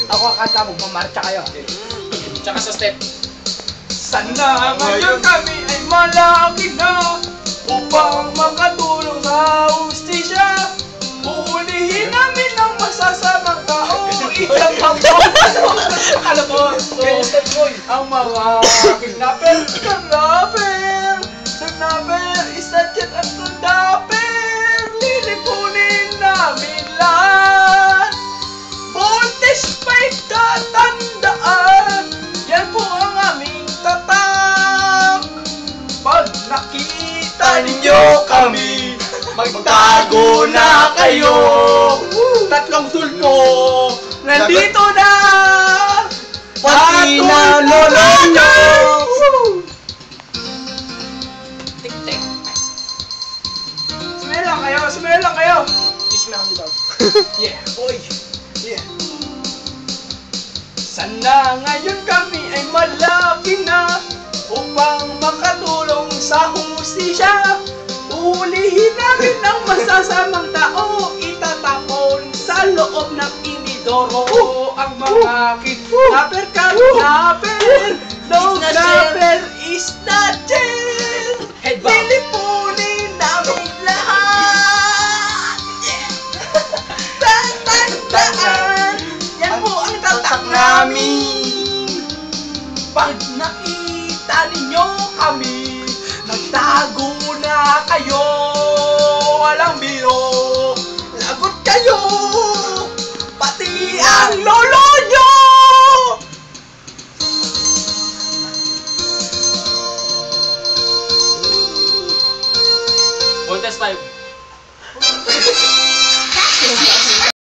Ako kakanta, magmamarcha kayo. Tsaka sa step. Sana ngayon kami ay malaki na upang makatulong sa hustisya. Uulihin namin ang masasamang tao. Itatapon ang mga kidnapper. Kidnapper, istatyan at kidnapper. Lilipunin namin lahat. Voltes pa'y tatandaan. Yan po ang aming tatak. Pag nakita ninyo kami, magtago na kayo. Tatlong sulpo, nandito na. Pati na lolo nyo. Tik-tik. Sumayo lang kayo. Teach me how to dog. Yeah, oy. Yeah. Sana ngayon kami ay malaki na upang makatulong sa hustisya. Ulihin namin ang masasamang tao. Itatapon sa loob ng inidoro ang mga kidnapper. No snapper is not jail. Lilipunin namin lahat. Tatandaan, yan po ang tatak namin. Pag nakita ninyo kami, nagtago na kayo. Walang biro, lagot kayo. Pati ang lolo nyo. Voltes 5.